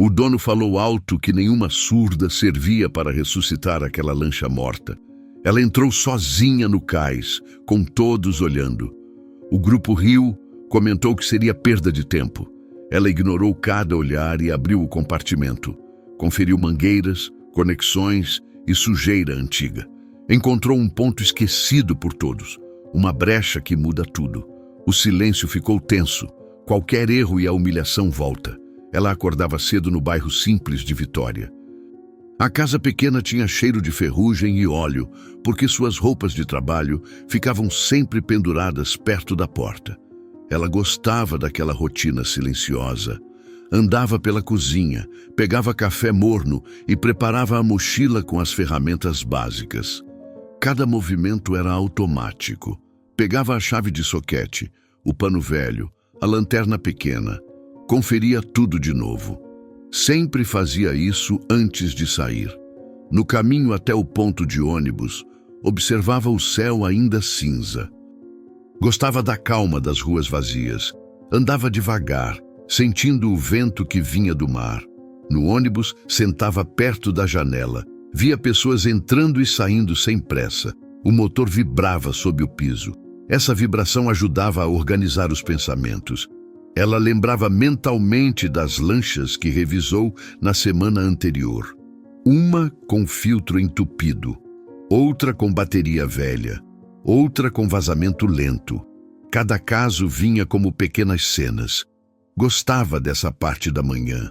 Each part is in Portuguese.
O dono falou alto que nenhuma surda servia para ressuscitar aquela lancha morta. Ela entrou sozinha no cais, com todos olhando. O grupo riu, comentou que seria perda de tempo. Ela ignorou cada olhar e abriu o compartimento. Conferiu mangueiras, conexões e sujeira antiga. Encontrou um ponto esquecido por todos, uma brecha que muda tudo. O silêncio ficou tenso. Qualquer erro e a humilhação volta. Ela acordava cedo no bairro simples de Vitória. A casa pequena tinha cheiro de ferrugem e óleo, porque suas roupas de trabalho ficavam sempre penduradas perto da porta. Ela gostava daquela rotina silenciosa. Andava pela cozinha, pegava café morno e preparava a mochila com as ferramentas básicas. Cada movimento era automático. Pegava a chave de soquete, o pano velho, a lanterna pequena. Conferia tudo de novo. Sempre fazia isso antes de sair. No caminho até o ponto de ônibus, observava o céu ainda cinza. Gostava da calma das ruas vazias. Andava devagar, sentindo o vento que vinha do mar. No ônibus, sentava perto da janela. Via pessoas entrando e saindo sem pressa. O motor vibrava sob o piso. Essa vibração ajudava a organizar os pensamentos. Ela lembrava mentalmente das lanchas que revisou na semana anterior. Uma com filtro entupido, outra com bateria velha, outra com vazamento lento. Cada caso vinha como pequenas cenas. Gostava dessa parte da manhã.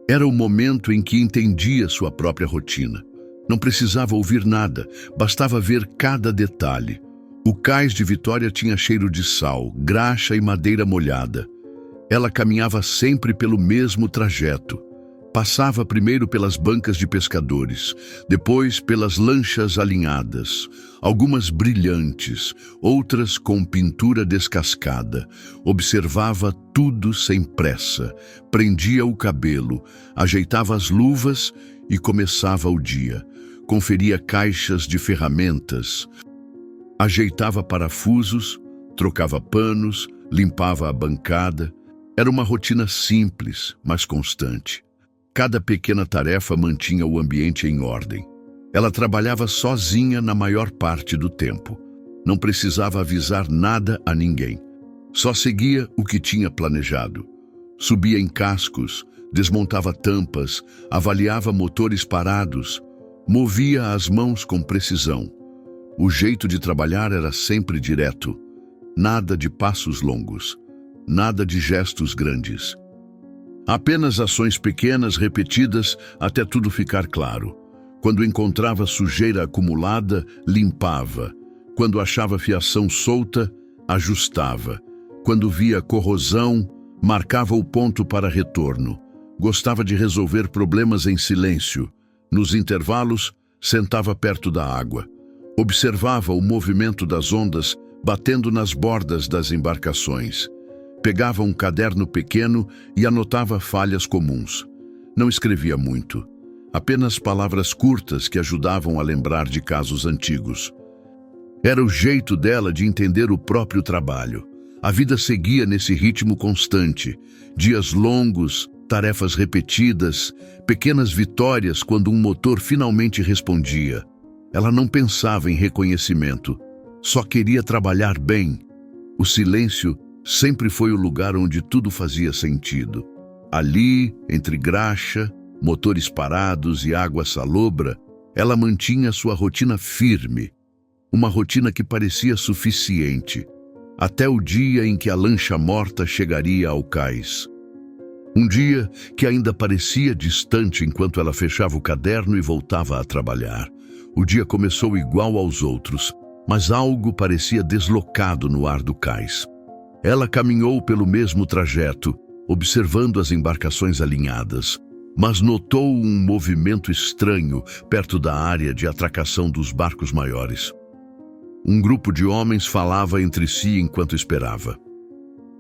Era o momento em que entendia sua própria rotina. Não precisava ouvir nada, bastava ver cada detalhe. O cais de Vitória tinha cheiro de sal, graxa e madeira molhada. Ela caminhava sempre pelo mesmo trajeto. Passava primeiro pelas bancas de pescadores, depois pelas lanchas alinhadas, algumas brilhantes, outras com pintura descascada. Observava tudo sem pressa, prendia o cabelo, ajeitava as luvas e começava o dia. Conferia caixas de ferramentas, ajeitava parafusos, trocava panos, limpava a bancada. Era uma rotina simples, mas constante. Cada pequena tarefa mantinha o ambiente em ordem. Ela trabalhava sozinha na maior parte do tempo. Não precisava avisar nada a ninguém. Só seguia o que tinha planejado. Subia em cascos, desmontava tampas, avaliava motores parados, movia as mãos com precisão. O jeito de trabalhar era sempre direto. Nada de passos longos. Nada de gestos grandes. Apenas ações pequenas repetidas até tudo ficar claro. Quando encontrava sujeira acumulada, limpava. Quando achava fiação solta, ajustava. Quando via corrosão, marcava o ponto para retorno. Gostava de resolver problemas em silêncio. Nos intervalos, sentava perto da água. Observava o movimento das ondas batendo nas bordas das embarcações. Pegava um caderno pequeno e anotava falhas comuns. Não escrevia muito, apenas palavras curtas que ajudavam a lembrar de casos antigos. Era o jeito dela de entender o próprio trabalho. A vida seguia nesse ritmo constante. Dias longos, tarefas repetidas, pequenas vitórias quando um motor finalmente respondia. Ela não pensava em reconhecimento, só queria trabalhar bem. O silêncio sempre foi o lugar onde tudo fazia sentido. Ali, entre graxa, motores parados e água salobra, ela mantinha sua rotina firme. Uma rotina que parecia suficiente, até o dia em que a lancha morta chegaria ao cais. Um dia que ainda parecia distante enquanto ela fechava o caderno e voltava a trabalhar. O dia começou igual aos outros, mas algo parecia deslocado no ar do cais. Ela caminhou pelo mesmo trajeto, observando as embarcações alinhadas, mas notou um movimento estranho perto da área de atracação dos barcos maiores. Um grupo de homens falava entre si enquanto esperava.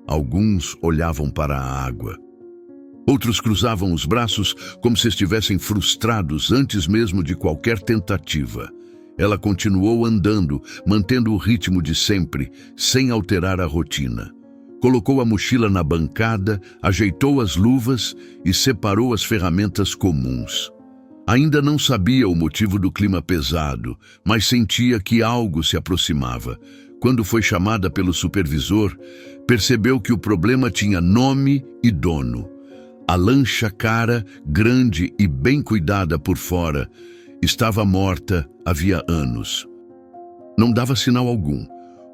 Alguns olhavam para a água. Outros cruzavam os braços como se estivessem frustrados antes mesmo de qualquer tentativa. Ela continuou andando, mantendo o ritmo de sempre, sem alterar a rotina. Colocou a mochila na bancada, ajeitou as luvas e separou as ferramentas comuns. Ainda não sabia o motivo do clima pesado, mas sentia que algo se aproximava. Quando foi chamada pelo supervisor, percebeu que o problema tinha nome e dono. A lancha cara, grande e bem cuidada por fora, estava morta havia anos. Não dava sinal algum.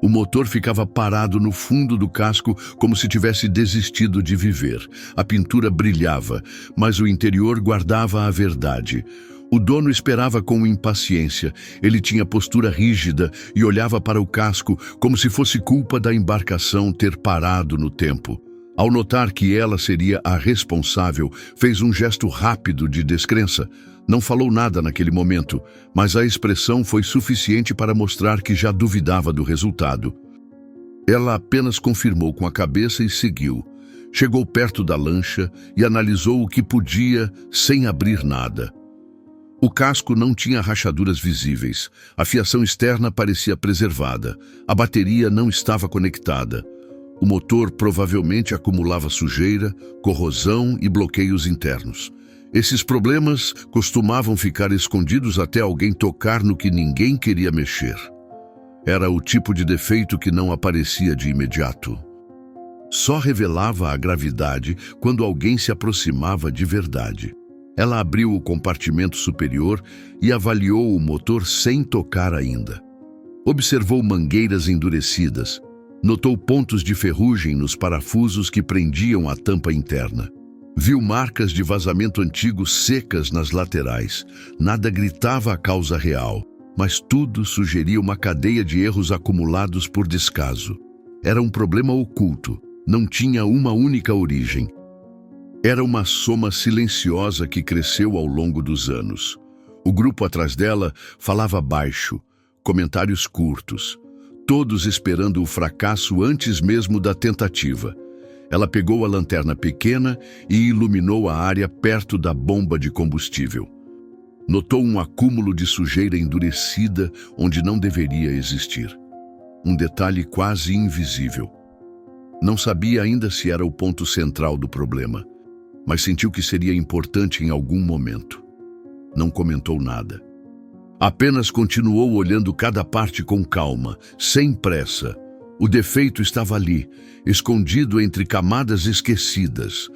O motor ficava parado no fundo do casco como se tivesse desistido de viver. A pintura brilhava, mas o interior guardava a verdade. O dono esperava com impaciência. Ele tinha postura rígida e olhava para o casco como se fosse culpa da embarcação ter parado no tempo. Ao notar que ela seria a responsável, fez um gesto rápido de descrença. Não falou nada naquele momento, mas a expressão foi suficiente para mostrar que já duvidava do resultado. Ela apenas confirmou com a cabeça e seguiu. Chegou perto da lancha e analisou o que podia sem abrir nada. O casco não tinha rachaduras visíveis. A fiação externa parecia preservada. A bateria não estava conectada. O motor provavelmente acumulava sujeira, corrosão e bloqueios internos. Esses problemas costumavam ficar escondidos até alguém tocar no que ninguém queria mexer. Era o tipo de defeito que não aparecia de imediato. Só revelava a gravidade quando alguém se aproximava de verdade. Ela abriu o compartimento superior e avaliou o motor sem tocar ainda. Observou mangueiras endurecidas. Notou pontos de ferrugem nos parafusos que prendiam a tampa interna. Viu marcas de vazamento antigo secas nas laterais. Nada gritava a causa real, mas tudo sugeria uma cadeia de erros acumulados por descaso. Era um problema oculto, não tinha uma única origem. Era uma soma silenciosa que cresceu ao longo dos anos. O grupo atrás dela falava baixo, comentários curtos, todos esperando o fracasso antes mesmo da tentativa. Ela pegou a lanterna pequena e iluminou a área perto da bomba de combustível. Notou um acúmulo de sujeira endurecida onde não deveria existir. Um detalhe quase invisível. Não sabia ainda se era o ponto central do problema, mas sentiu que seria importante em algum momento. Não comentou nada. Apenas continuou olhando cada parte com calma, sem pressa. O defeito estava ali, escondido entre camadas esquecidas.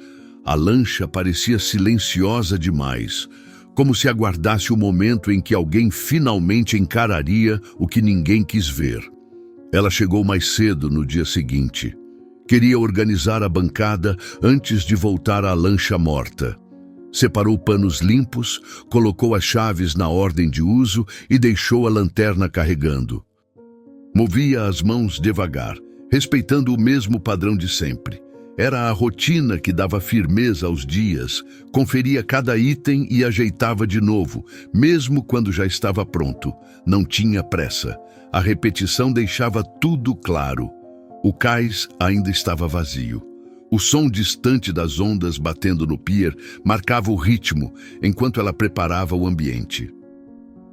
A lancha parecia silenciosa demais, como se aguardasse o momento em que alguém finalmente encararia o que ninguém quis ver. Ela chegou mais cedo no dia seguinte. Queria organizar a bancada antes de voltar à lancha morta. Separou panos limpos, colocou as chaves na ordem de uso e deixou a lanterna carregando. Movia as mãos devagar, respeitando o mesmo padrão de sempre. Era a rotina que dava firmeza aos dias, conferia cada item e ajeitava de novo, mesmo quando já estava pronto. Não tinha pressa. A repetição deixava tudo claro. O cais ainda estava vazio. O som distante das ondas batendo no pier marcava o ritmo enquanto ela preparava o ambiente.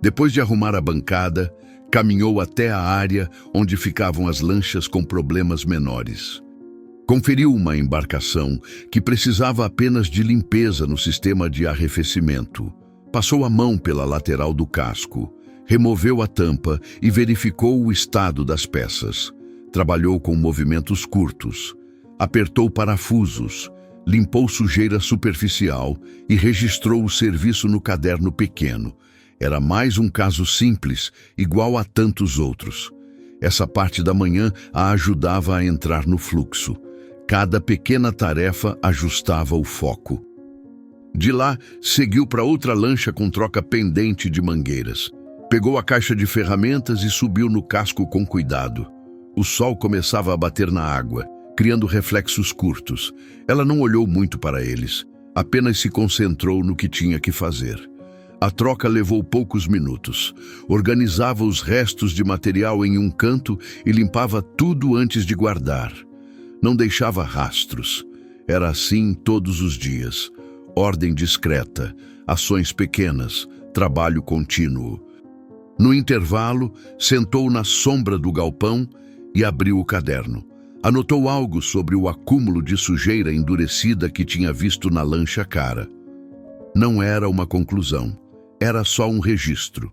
Depois de arrumar a bancada, caminhou até a área onde ficavam as lanchas com problemas menores. Conferiu uma embarcação que precisava apenas de limpeza no sistema de arrefecimento. Passou a mão pela lateral do casco, removeu a tampa e verificou o estado das peças. Trabalhou com movimentos curtos, apertou parafusos, limpou sujeira superficial e registrou o serviço no caderno pequeno. Era mais um caso simples, igual a tantos outros. Essa parte da manhã a ajudava a entrar no fluxo. Cada pequena tarefa ajustava o foco. De lá, seguiu para outra lancha com troca pendente de mangueiras. Pegou a caixa de ferramentas e subiu no casco com cuidado. O sol começava a bater na água, criando reflexos curtos. Ela não olhou muito para eles, apenas se concentrou no que tinha que fazer. A troca levou poucos minutos. Organizava os restos de material em um canto e limpava tudo antes de guardar. Não deixava rastros. Era assim todos os dias. Ordem discreta, ações pequenas, trabalho contínuo. No intervalo, sentou na sombra do galpão e abriu o caderno. Anotou algo sobre o acúmulo de sujeira endurecida que tinha visto na lancha cara. Não era uma conclusão, era só um registro.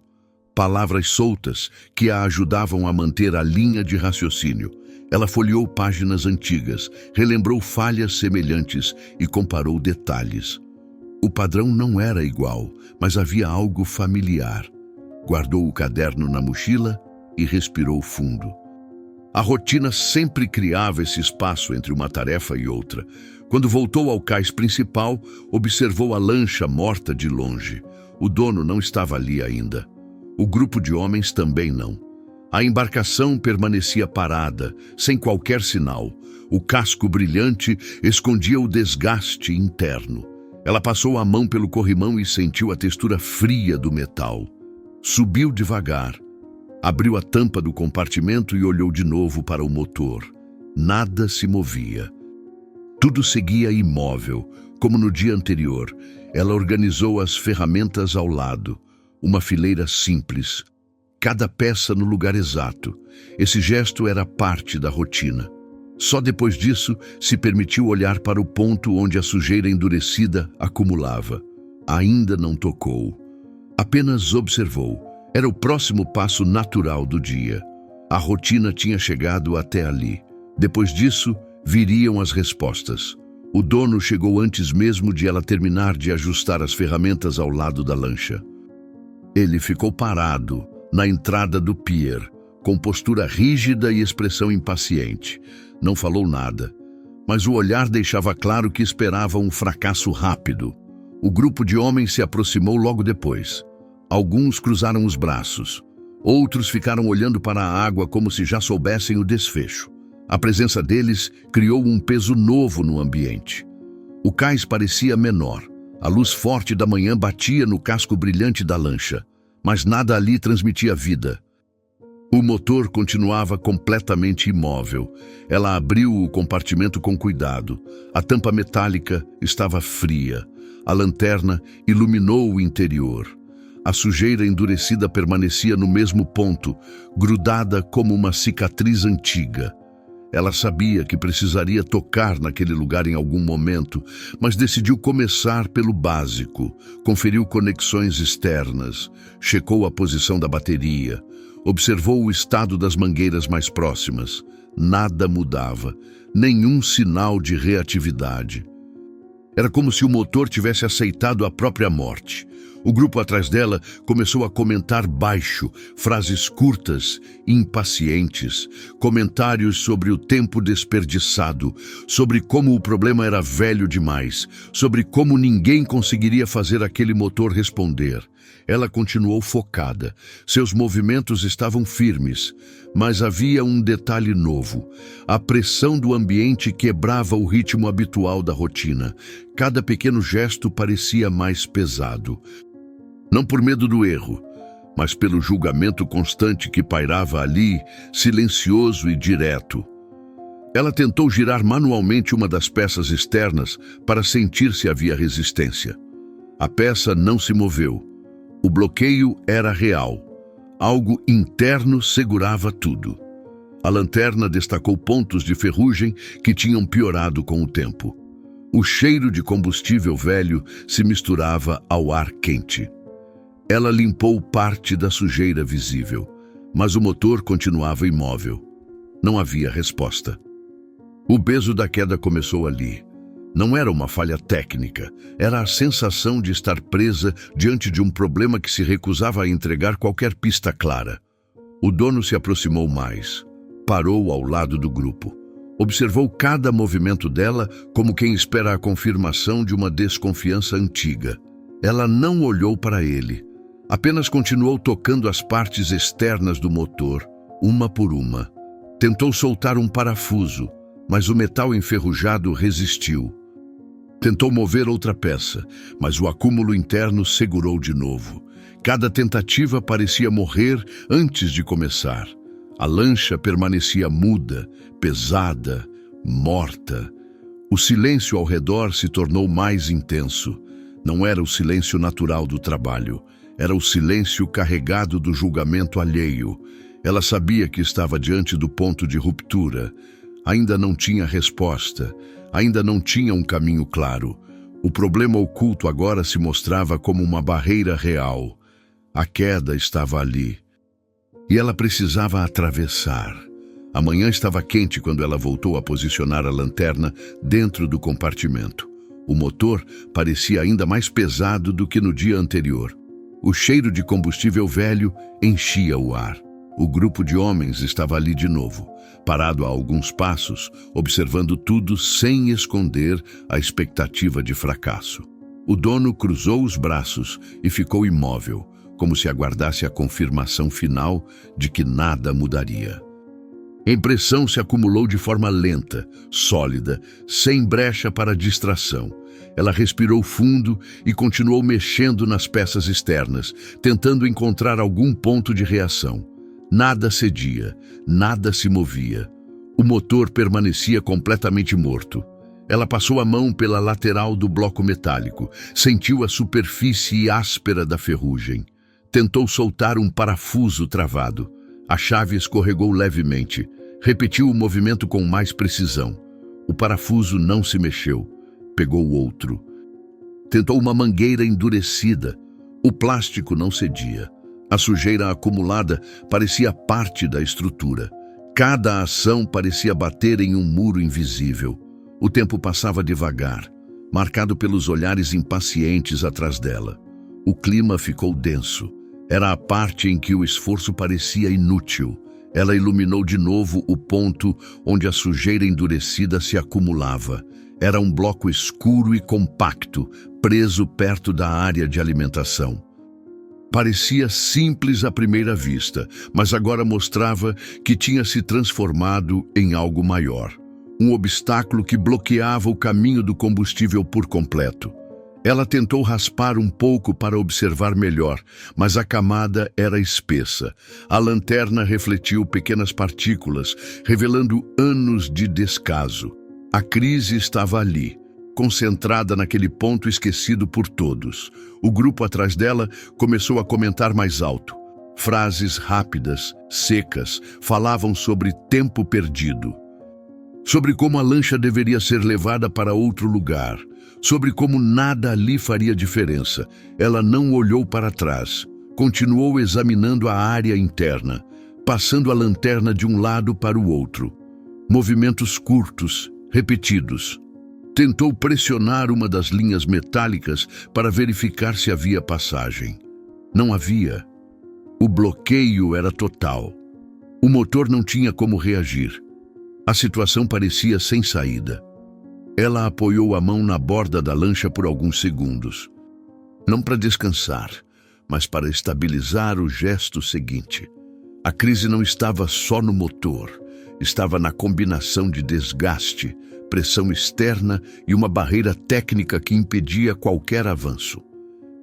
Palavras soltas que a ajudavam a manter a linha de raciocínio. Ela folheou páginas antigas, relembrou falhas semelhantes e comparou detalhes. O padrão não era igual, mas havia algo familiar. Guardou o caderno na mochila e respirou fundo. A rotina sempre criava esse espaço entre uma tarefa e outra. Quando voltou ao cais principal, observou a lancha morta de longe. O dono não estava ali ainda. O grupo de homens também não. A embarcação permanecia parada, sem qualquer sinal. O casco brilhante escondia o desgaste interno. Ela passou a mão pelo corrimão e sentiu a textura fria do metal. Subiu devagar. Abriu a tampa do compartimento e olhou de novo para o motor. Nada se movia. Tudo seguia imóvel, como no dia anterior. Ela organizou as ferramentas ao lado. Uma fileira simples. Cada peça no lugar exato. Esse gesto era parte da rotina. Só depois disso se permitiu olhar para o ponto onde a sujeira endurecida acumulava. Ainda não tocou. Apenas observou. Era o próximo passo natural do dia. A rotina tinha chegado até ali. Depois disso, viriam as respostas. O dono chegou antes mesmo de ela terminar de ajustar as ferramentas ao lado da lancha. Ele ficou parado na entrada do pier, com postura rígida e expressão impaciente. Não falou nada, mas o olhar deixava claro que esperava um fracasso rápido. O grupo de homens se aproximou logo depois. Alguns cruzaram os braços. Outros ficaram olhando para a água como se já soubessem o desfecho. A presença deles criou um peso novo no ambiente. O cais parecia menor. A luz forte da manhã batia no casco brilhante da lancha, mas nada ali transmitia vida. O motor continuava completamente imóvel. Ela abriu o compartimento com cuidado. A tampa metálica estava fria. A lanterna iluminou o interior. A sujeira endurecida permanecia no mesmo ponto, grudada como uma cicatriz antiga. Ela sabia que precisaria tocar naquele lugar em algum momento, mas decidiu começar pelo básico. Conferiu conexões externas, checou a posição da bateria, observou o estado das mangueiras mais próximas. Nada mudava, nenhum sinal de reatividade. Era como se o motor tivesse aceitado a própria morte. O grupo atrás dela começou a comentar baixo, frases curtas, impacientes, comentários sobre o tempo desperdiçado, sobre como o problema era velho demais, sobre como ninguém conseguiria fazer aquele motor responder. Ela continuou focada. Seus movimentos estavam firmes, mas havia um detalhe novo. A pressão do ambiente quebrava o ritmo habitual da rotina. Cada pequeno gesto parecia mais pesado. Não por medo do erro, mas pelo julgamento constante que pairava ali, silencioso e direto. Ela tentou girar manualmente uma das peças externas para sentir se havia resistência. A peça não se moveu. O bloqueio era real. Algo interno segurava tudo. A lanterna destacou pontos de ferrugem que tinham piorado com o tempo. O cheiro de combustível velho se misturava ao ar quente. Ela limpou parte da sujeira visível, mas o motor continuava imóvel. Não havia resposta. O peso da queda começou ali. Não era uma falha técnica, era a sensação de estar presa diante de um problema que se recusava a entregar qualquer pista clara. O dono se aproximou mais, parou ao lado do grupo. Observou cada movimento dela como quem espera a confirmação de uma desconfiança antiga. Ela não olhou para ele, apenas continuou tocando as partes externas do motor, uma por uma. Tentou soltar um parafuso, mas o metal enferrujado resistiu. Tentou mover outra peça, mas o acúmulo interno segurou de novo. Cada tentativa parecia morrer antes de começar. A lancha permanecia muda, pesada, morta. O silêncio ao redor se tornou mais intenso. Não era o silêncio natural do trabalho, era o silêncio carregado do julgamento alheio. Ela sabia que estava diante do ponto de ruptura. ainda não tinha resposta, ainda não tinha um caminho claro. O problema oculto agora se mostrava como uma barreira real. A queda estava ali. E ela precisava atravessar. A manhã estava quente quando ela voltou a posicionar a lanterna dentro do compartimento. O motor parecia ainda mais pesado do que no dia anterior. O cheiro de combustível velho enchia o ar. O grupo de homens estava ali de novo, parado a alguns passos, observando tudo sem esconder a expectativa de fracasso. O dono cruzou os braços e ficou imóvel, como se aguardasse a confirmação final de que nada mudaria. A impressão se acumulou de forma lenta, sólida, sem brecha para distração. Ela respirou fundo e continuou mexendo nas peças externas, tentando encontrar algum ponto de reação. Nada cedia, nada se movia. O motor permanecia completamente morto. Ela passou a mão pela lateral do bloco metálico, sentiu a superfície áspera da ferrugem. Tentou soltar um parafuso travado. A chave escorregou levemente. Repetiu o movimento com mais precisão. O parafuso não se mexeu. Pegou outro. Tentou uma mangueira endurecida. O plástico não cedia. A sujeira acumulada parecia parte da estrutura. Cada ação parecia bater em um muro invisível. O tempo passava devagar, marcado pelos olhares impacientes atrás dela. O clima ficou denso. Era a parte em que o esforço parecia inútil. Ela iluminou de novo o ponto onde a sujeira endurecida se acumulava. Era um bloco escuro e compacto, preso perto da área de alimentação. Parecia simples à primeira vista, mas agora mostrava que tinha se transformado em algo maior. Um obstáculo que bloqueava o caminho do combustível por completo. Ela tentou raspar um pouco para observar melhor, mas a camada era espessa. A lanterna refletiu pequenas partículas, revelando anos de descaso. A crise estava ali, concentrada naquele ponto esquecido por todos. O grupo atrás dela começou a comentar mais alto. Frases rápidas, secas, falavam sobre tempo perdido. Sobre como a lancha deveria ser levada para outro lugar. Sobre como nada ali faria diferença. Ela não olhou para trás. Continuou examinando a área interna, passando a lanterna de um lado para o outro. Movimentos curtos, repetidos. Tentou pressionar uma das linhas metálicas para verificar se havia passagem. Não havia. O bloqueio era total. O motor não tinha como reagir. A situação parecia sem saída. Ela apoiou a mão na borda da lancha por alguns segundos. Não para descansar, mas para estabilizar o gesto seguinte. A crise não estava só no motor, estava na combinação de desgaste, pressão externa e uma barreira técnica que impedia qualquer avanço.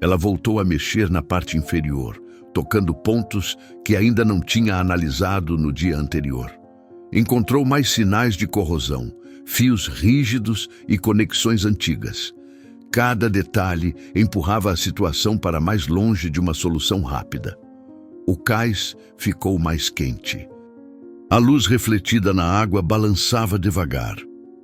Ela voltou a mexer na parte inferior, tocando pontos que ainda não tinha analisado no dia anterior. Encontrou mais sinais de corrosão, fios rígidos e conexões antigas. Cada detalhe empurrava a situação para mais longe de uma solução rápida. O cais ficou mais quente. A luz refletida na água balançava devagar.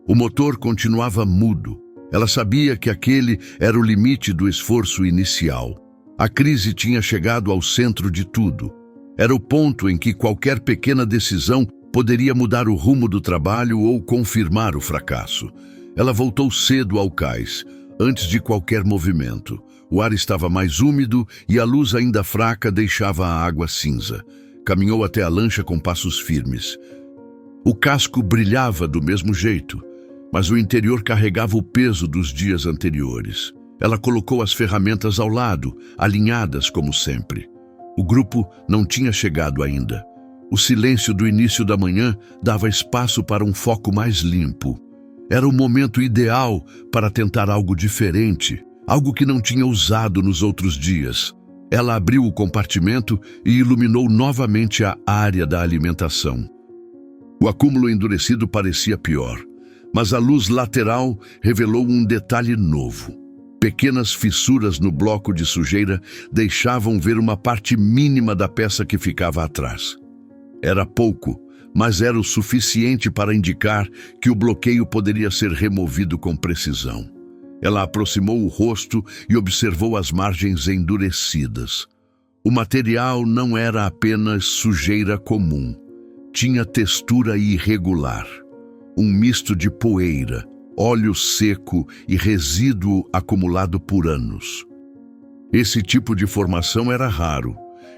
O motor continuava mudo. Ela sabia que aquele era o limite do esforço inicial. A crise tinha chegado ao centro de tudo. Era o ponto em que qualquer pequena decisão poderia mudar o rumo do trabalho ou confirmar o fracasso. Ela voltou cedo ao cais, antes de qualquer movimento. O ar estava mais úmido e a luz ainda fraca deixava a água cinza. Caminhou até a lancha com passos firmes. O casco brilhava do mesmo jeito, mas o interior carregava o peso dos dias anteriores. Ela colocou as ferramentas ao lado, alinhadas como sempre. O grupo não tinha chegado ainda. O silêncio do início da manhã dava espaço para um foco mais limpo. Era o momento ideal para tentar algo diferente, algo que não tinha usado nos outros dias. Ela abriu o compartimento e iluminou novamente a área da alimentação. O acúmulo endurecido parecia pior, mas a luz lateral revelou um detalhe novo. Pequenas fissuras no bloco de sujeira deixavam ver uma parte mínima da peça que ficava atrás. Era pouco, mas era o suficiente para indicar que o bloqueio poderia ser removido com precisão. Ela aproximou o rosto e observou as margens endurecidas. O material não era apenas sujeira comum. Tinha textura irregular. Um misto de poeira, óleo seco e resíduo acumulado por anos. Esse tipo de formação era raro.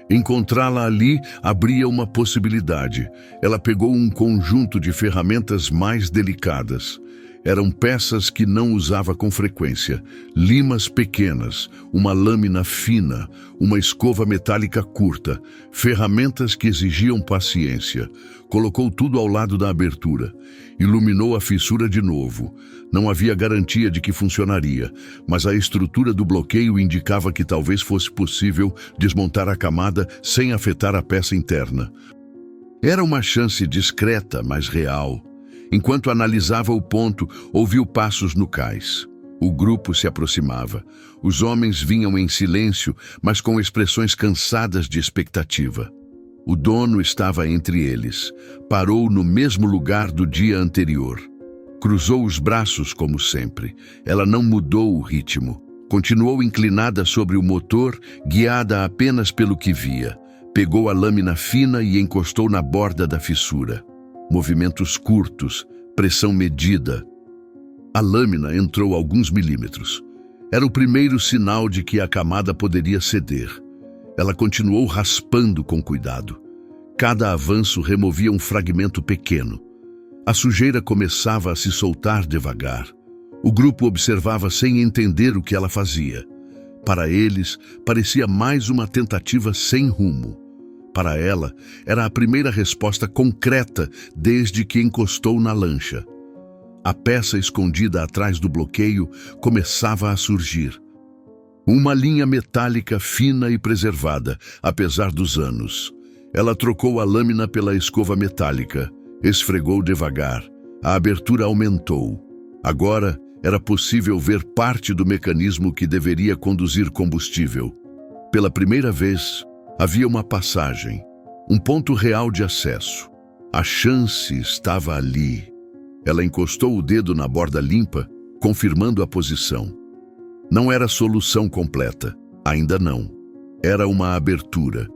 Encontrá-la ali abria uma possibilidade. Ela pegou um conjunto de ferramentas mais delicadas. Eram peças que não usava com frequência. Limas pequenas, uma lâmina fina, uma escova metálica curta, ferramentas que exigiam paciência. Colocou tudo ao lado da abertura. Iluminou a fissura de novo. Não havia garantia de que funcionaria, mas a estrutura do bloqueio indicava que talvez fosse possível desmontar a camada sem afetar a peça interna. Era uma chance discreta, mas real. Enquanto analisava o ponto, ouviu passos no cais. O grupo se aproximava. Os homens vinham em silêncio, mas com expressões cansadas de expectativa. O dono estava entre eles. Parou no mesmo lugar do dia anterior. Cruzou os braços como sempre. Ela não mudou o ritmo. Continuou inclinada sobre o motor, guiada apenas pelo que via. Pegou a lâmina fina e encostou na borda da fissura. Movimentos curtos, pressão medida. A lâmina entrou alguns milímetros. Era o primeiro sinal de que a camada poderia ceder. Ela continuou raspando com cuidado. Cada avanço removia um fragmento pequeno. A sujeira começava a se soltar devagar. O grupo observava sem entender o que ela fazia. Para eles, parecia mais uma tentativa sem rumo. Para ela, era a primeira resposta concreta desde que encostou na lancha. A peça escondida atrás do bloqueio começava a surgir. Uma linha metálica fina e preservada, apesar dos anos. Ela trocou a lâmina pela escova metálica, esfregou devagar. A abertura aumentou. Agora, era possível ver parte do mecanismo que deveria conduzir combustível. Pela primeira vez, havia uma passagem, um ponto real de acesso. A chance estava ali. Ela encostou o dedo na borda limpa, confirmando a posição. Não era solução completa, ainda não. Era uma abertura,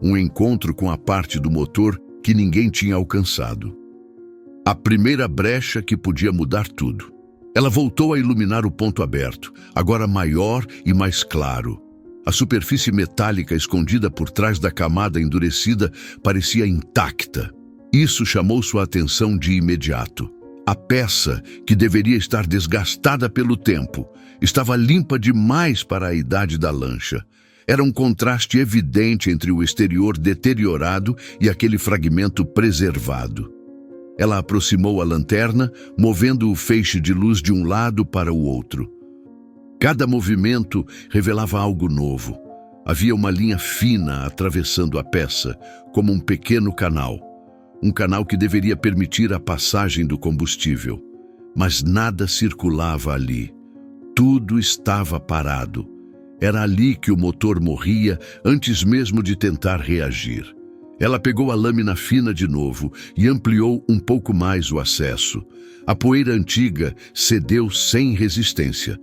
um encontro com a parte do motor que ninguém tinha alcançado. A primeira brecha que podia mudar tudo. Ela voltou a iluminar o ponto aberto, agora maior e mais claro. A superfície metálica escondida por trás da camada endurecida parecia intacta. Isso chamou sua atenção de imediato. A peça, que deveria estar desgastada pelo tempo, estava limpa demais para a idade da lancha. Era um contraste evidente entre o exterior deteriorado e aquele fragmento preservado. Ela aproximou a lanterna, movendo o feixe de luz de um lado para o outro. Cada movimento revelava algo novo. Havia uma linha fina atravessando a peça, como um pequeno canal. Um canal que deveria permitir a passagem do combustível. Mas nada circulava ali. Tudo estava parado. Era ali que o motor morria antes mesmo de tentar reagir. Ela pegou a lâmina fina de novo e ampliou um pouco mais o acesso. A poeira antiga cedeu sem resistência.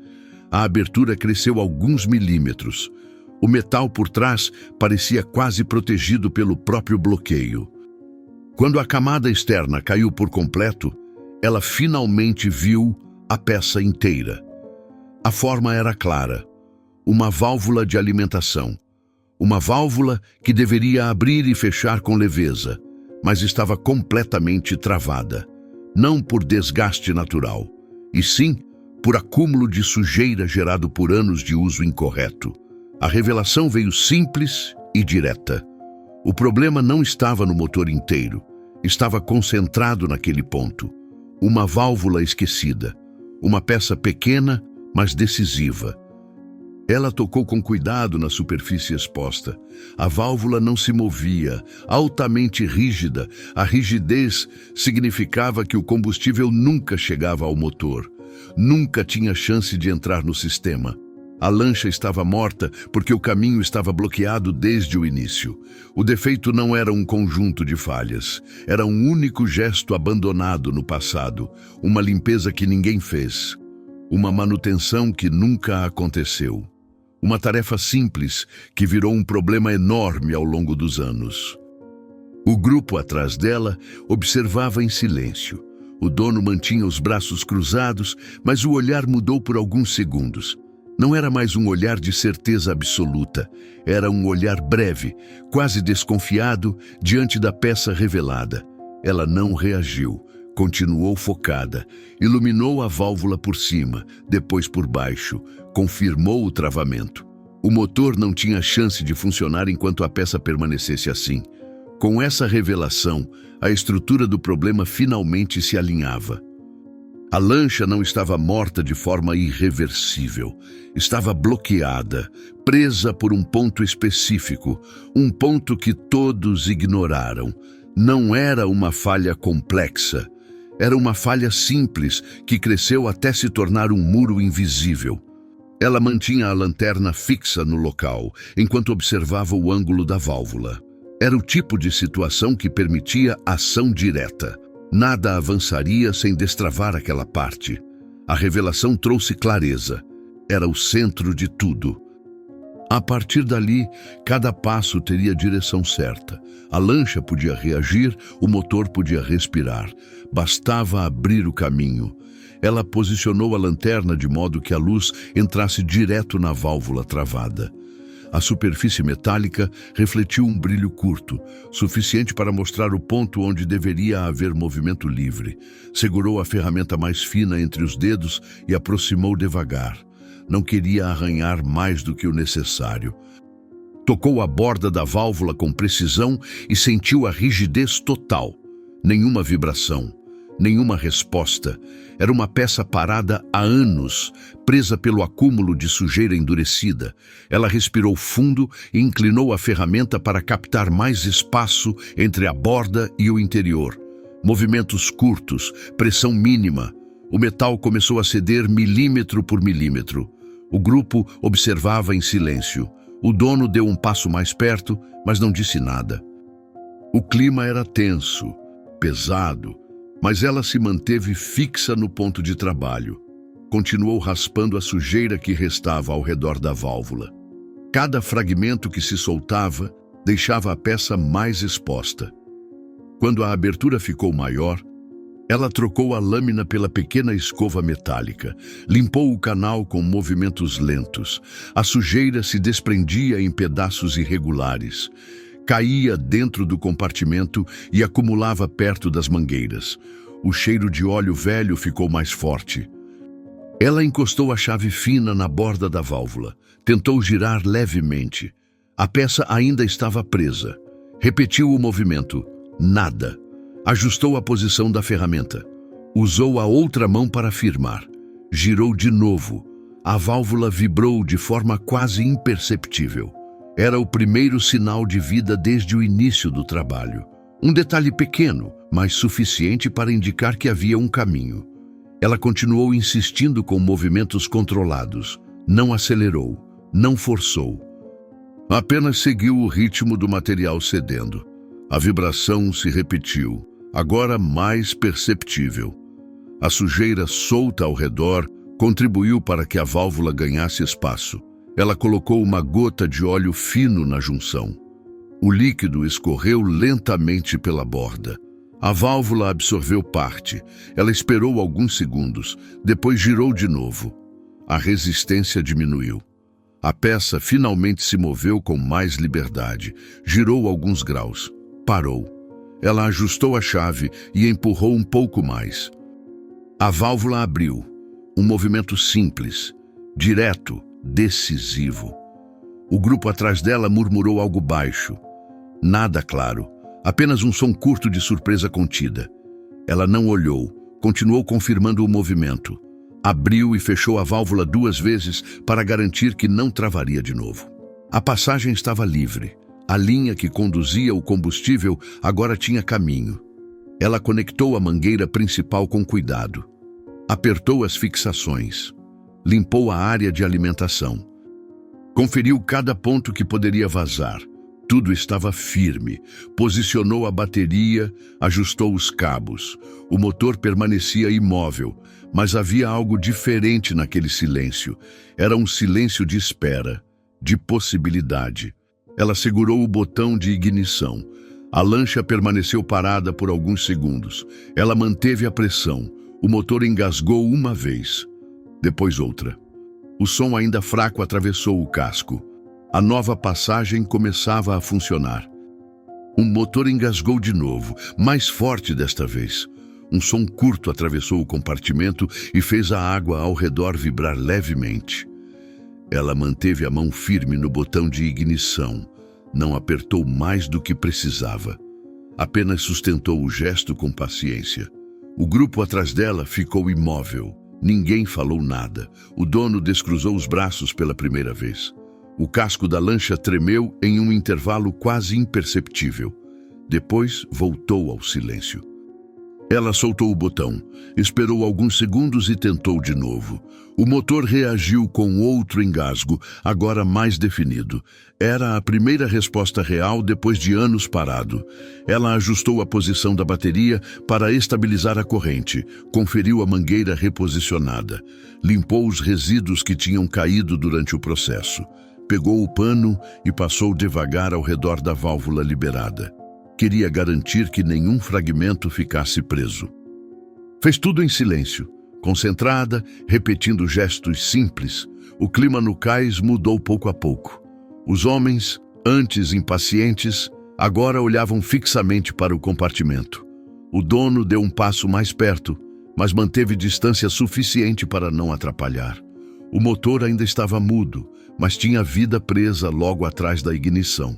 A abertura cresceu alguns milímetros. O metal por trás parecia quase protegido pelo próprio bloqueio. Quando a camada externa caiu por completo, ela finalmente viu a peça inteira. A forma era clara. Uma válvula de alimentação. Uma válvula que deveria abrir e fechar com leveza, mas estava completamente travada. Não por desgaste natural, e sim por acúmulo de sujeira gerado por anos de uso incorreto. A revelação veio simples e direta. O problema não estava no motor inteiro, estava concentrado naquele ponto. Uma válvula esquecida, uma peça pequena, mas decisiva. Ela tocou com cuidado na superfície exposta. A válvula não se movia, altamente rígida. A rigidez significava que o combustível nunca chegava ao motor. Nunca tinha chance de entrar no sistema. A lancha estava morta porque o caminho estava bloqueado desde o início. O defeito não era um conjunto de falhas. Era um único gesto abandonado no passado, uma limpeza que ninguém fez, uma manutenção que nunca aconteceu. Uma tarefa simples que virou um problema enorme ao longo dos anos. O grupo atrás dela observava em silêncio. O dono mantinha os braços cruzados, mas o olhar mudou por alguns segundos. Não era mais um olhar de certeza absoluta. Era um olhar breve, quase desconfiado, diante da peça revelada. Ela não reagiu. Continuou focada. Iluminou a válvula por cima, depois por baixo. Confirmou o travamento. O motor não tinha chance de funcionar enquanto a peça permanecesse assim. Com essa revelação, a estrutura do problema finalmente se alinhava. A lancha não estava morta de forma irreversível. Estava bloqueada, presa por um ponto específico, um ponto que todos ignoraram. Não era uma falha complexa. Era uma falha simples que cresceu até se tornar um muro invisível. Ela mantinha a lanterna fixa no local, enquanto observava o ângulo da válvula. Era o tipo de situação que permitia ação direta. Nada avançaria sem destravar aquela parte. A revelação trouxe clareza. Era o centro de tudo. A partir dali, cada passo teria a direção certa. A lancha podia reagir, o motor podia respirar. Bastava abrir o caminho. Ela posicionou a lanterna de modo que a luz entrasse direto na válvula travada. A superfície metálica refletiu um brilho curto, suficiente para mostrar o ponto onde deveria haver movimento livre. Segurou a ferramenta mais fina entre os dedos e aproximou devagar. Não queria arranhar mais do que o necessário. Tocou a borda da válvula com precisão e sentiu a rigidez total. Nenhuma vibração, nenhuma resposta. Era uma peça parada há anos, presa pelo acúmulo de sujeira endurecida. Ela respirou fundo e inclinou a ferramenta para captar mais espaço entre a borda e o interior. Movimentos curtos, pressão mínima. O metal começou a ceder milímetro por milímetro. O grupo observava em silêncio. O dono deu um passo mais perto, mas não disse nada. O clima era tenso, pesado, mas ela se manteve fixa no ponto de trabalho. Continuou raspando a sujeira que restava ao redor da válvula. Cada fragmento que se soltava deixava a peça mais exposta. Quando a abertura ficou maior, ela trocou a lâmina pela pequena escova metálica, limpou o canal com movimentos lentos. A sujeira se desprendia em pedaços irregulares. Caía dentro do compartimento e acumulava perto das mangueiras. O cheiro de óleo velho ficou mais forte. Ela encostou a chave fina na borda da válvula. Tentou girar levemente. A peça ainda estava presa. Repetiu o movimento. Nada. Ajustou a posição da ferramenta. Usou a outra mão para firmar. Girou de novo. A válvula vibrou de forma quase imperceptível. Era o primeiro sinal de vida desde o início do trabalho. Um detalhe pequeno, mas suficiente para indicar que havia um caminho. Ela continuou insistindo com movimentos controlados. Não acelerou, não forçou. Apenas seguiu o ritmo do material cedendo. A vibração se repetiu, agora mais perceptível. A sujeira solta ao redor contribuiu para que a válvula ganhasse espaço. Ela colocou uma gota de óleo fino na junção. O líquido escorreu lentamente pela borda. A válvula absorveu parte. Ela esperou alguns segundos, depois girou de novo. A resistência diminuiu. A peça finalmente se moveu com mais liberdade. Girou alguns graus. Parou. Ela ajustou a chave e empurrou um pouco mais. A válvula abriu. Um movimento simples, direto, decisivo. O grupo atrás dela murmurou algo baixo. Nada claro, apenas um som curto de surpresa contida. Ela não olhou, continuou confirmando o movimento. Abriu e fechou a válvula 2 vezes para garantir que não travaria de novo. A passagem estava livre. A linha que conduzia o combustível agora tinha caminho. Ela conectou a mangueira principal com cuidado. Apertou as fixações. Limpou a área de alimentação. Conferiu cada ponto que poderia vazar. Tudo estava firme. Posicionou a bateria, ajustou os cabos. O motor permanecia imóvel, mas havia algo diferente naquele silêncio. Era um silêncio de espera, de possibilidade. Ela segurou o botão de ignição. A lancha permaneceu parada por alguns segundos. Ela manteve a pressão. O motor engasgou uma vez, depois outra. O som ainda fraco atravessou o casco. A nova passagem começava a funcionar. O motor engasgou de novo, mais forte desta vez. Um som curto atravessou o compartimento e fez a água ao redor vibrar levemente. Ela manteve a mão firme no botão de ignição. Não apertou mais do que precisava. Apenas sustentou o gesto com paciência. O grupo atrás dela ficou imóvel. Ninguém falou nada. O dono descruzou os braços pela primeira vez. O casco da lancha tremeu em um intervalo quase imperceptível. Depois voltou ao silêncio. Ela soltou o botão, esperou alguns segundos e tentou de novo. O motor reagiu com outro engasgo, agora mais definido. Era a primeira resposta real depois de anos parado. Ela ajustou a posição da bateria para estabilizar a corrente, conferiu a mangueira reposicionada, limpou os resíduos que tinham caído durante o processo. Pegou o pano e passou devagar ao redor da válvula liberada. Queria garantir que nenhum fragmento ficasse preso. Fez tudo em silêncio, concentrada, repetindo gestos simples. O clima no cais mudou pouco a pouco. Os homens, antes impacientes, agora olhavam fixamente para o compartimento. O dono deu um passo mais perto, mas manteve distância suficiente para não atrapalhar. O motor ainda estava mudo, mas tinha vida presa logo atrás da ignição.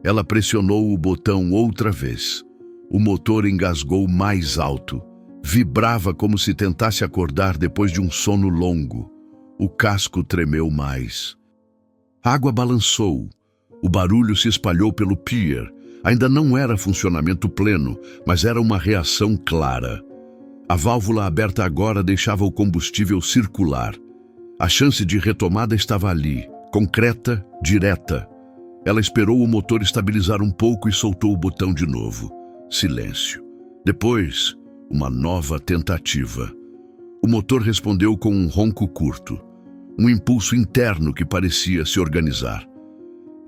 Ela pressionou o botão outra vez. O motor engasgou mais alto. Vibrava como se tentasse acordar depois de um sono longo. O casco tremeu mais. A água balançou. O barulho se espalhou pelo pier. Ainda não era funcionamento pleno, mas era uma reação clara. A válvula aberta agora deixava o combustível circular. A chance de retomada estava ali, concreta, direta. Ela esperou o motor estabilizar um pouco e soltou o botão de novo. Silêncio. Depois, uma nova tentativa. O motor respondeu com um ronco curto. Um impulso interno que parecia se organizar.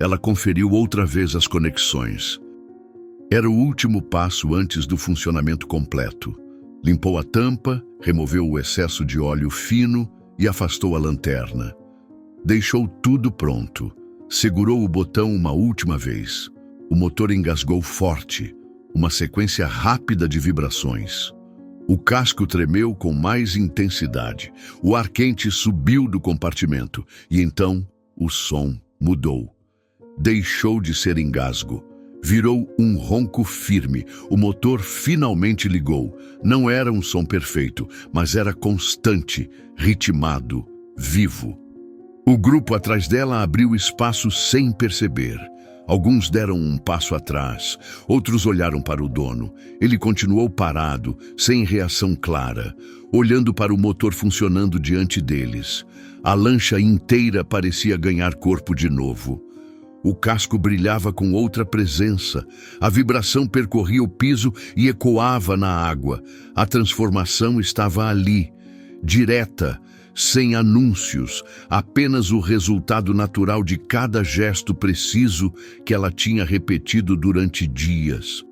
Ela conferiu outra vez as conexões. Era o último passo antes do funcionamento completo. Limpou a tampa, removeu o excesso de óleo fino e afastou a lanterna. Deixou tudo pronto. Segurou o botão uma última vez. O motor engasgou forte, uma sequência rápida de vibrações. O casco tremeu com mais intensidade. O ar quente subiu do compartimento e então o som mudou. Deixou de ser engasgo. Virou um ronco firme. O motor finalmente ligou. Não era um som perfeito, mas era constante, ritmado, vivo. O grupo atrás dela abriu espaço sem perceber. Alguns deram um passo atrás, outros olharam para o dono. Ele continuou parado, sem reação clara, olhando para o motor funcionando diante deles. A lancha inteira parecia ganhar corpo de novo. O casco brilhava com outra presença. A vibração percorria o piso e ecoava na água. A transformação estava ali, direta, sem anúncios, apenas o resultado natural de cada gesto preciso que ela tinha repetido durante dias.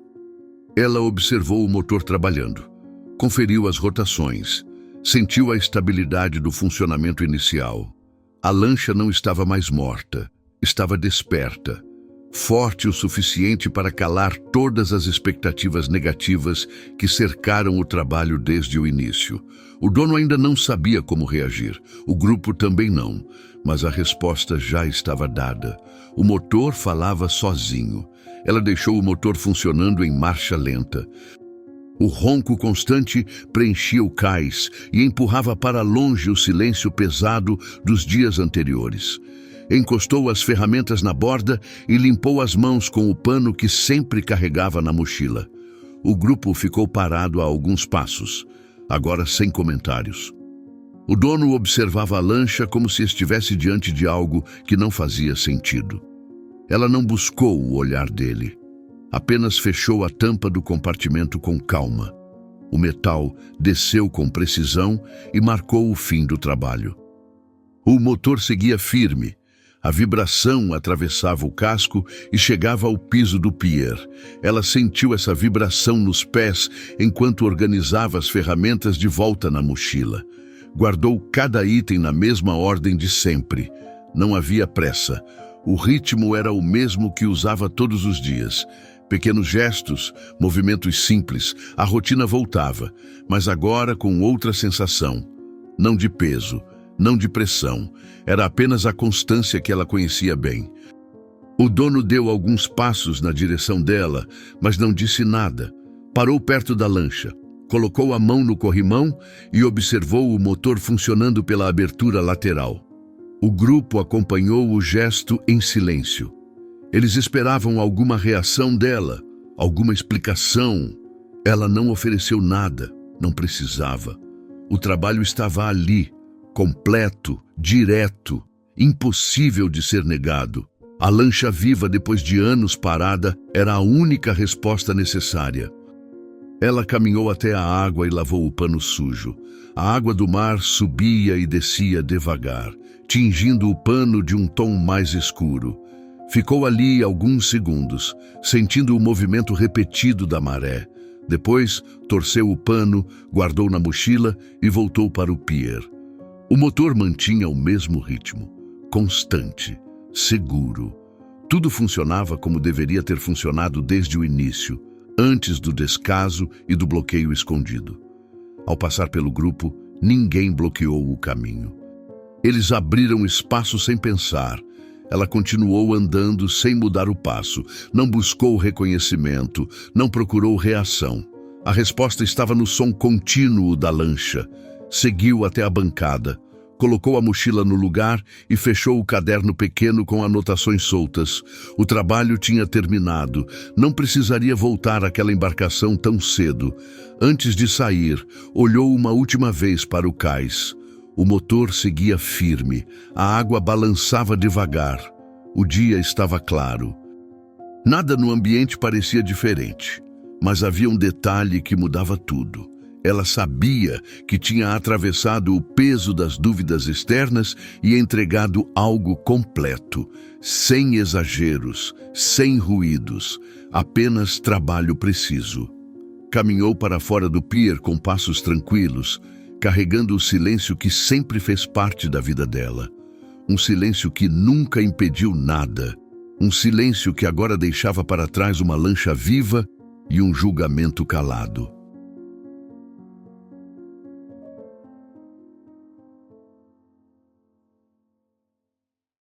Ela observou o motor trabalhando, conferiu as rotações, sentiu a estabilidade do funcionamento inicial. A lancha não estava mais morta, estava desperta, forte o suficiente para calar todas as expectativas negativas que cercaram o trabalho desde o início. O dono ainda não sabia como reagir, o grupo também não, mas a resposta já estava dada. O motor falava sozinho. Ela deixou o motor funcionando em marcha lenta. O ronco constante preenchia o cais e empurrava para longe o silêncio pesado dos dias anteriores. Encostou as ferramentas na borda e limpou as mãos com o pano que sempre carregava na mochila. O grupo ficou parado a alguns passos, agora sem comentários. O dono observava a lancha como se estivesse diante de algo que não fazia sentido. Ela não buscou o olhar dele. Apenas fechou a tampa do compartimento com calma. O metal desceu com precisão e marcou o fim do trabalho. O motor seguia firme. A vibração atravessava o casco e chegava ao piso do pier. Ela sentiu essa vibração nos pés enquanto organizava as ferramentas de volta na mochila. Guardou cada item na mesma ordem de sempre. Não havia pressa. O ritmo era o mesmo que usava todos os dias. Pequenos gestos, movimentos simples, a rotina voltava, mas agora com outra sensação. Não de peso, não de pressão. Era apenas a constância que ela conhecia bem. O dono deu alguns passos na direção dela, mas não disse nada. Parou perto da lancha. Colocou a mão no corrimão e observou o motor funcionando pela abertura lateral. O grupo acompanhou o gesto em silêncio. Eles esperavam alguma reação dela, alguma explicação. Ela não ofereceu nada, não precisava. O trabalho estava ali, completo, direto, impossível de ser negado. A lancha viva, depois de anos parada, era a única resposta necessária. Ela caminhou até a água e lavou o pano sujo. A água do mar subia e descia devagar, tingindo o pano de um tom mais escuro. Ficou ali alguns segundos, sentindo o movimento repetido da maré. Depois, torceu o pano, guardou na mochila e voltou para o pier. O motor mantinha o mesmo ritmo, constante, seguro. Tudo funcionava como deveria ter funcionado desde o início, antes do descaso e do bloqueio escondido. Ao passar pelo grupo, ninguém bloqueou o caminho. Eles abriram espaço sem pensar. Ela continuou andando sem mudar o passo, não buscou reconhecimento, não procurou reação. A resposta estava no som contínuo da lancha. Seguiu até a bancada, colocou a mochila no lugar e fechou o caderno pequeno com anotações soltas. O trabalho tinha terminado, não precisaria voltar àquela embarcação tão cedo. Antes de sair, olhou uma última vez para o cais. O motor seguia firme, a água balançava devagar. O dia estava claro. Nada no ambiente parecia diferente, mas havia um detalhe que mudava tudo. Ela sabia que tinha atravessado o peso das dúvidas externas e entregado algo completo, sem exageros, sem ruídos, apenas trabalho preciso. Caminhou para fora do pier com passos tranquilos, carregando o silêncio que sempre fez parte da vida dela. Um silêncio que nunca impediu nada. Um silêncio que agora deixava para trás uma lancha viva e um julgamento calado.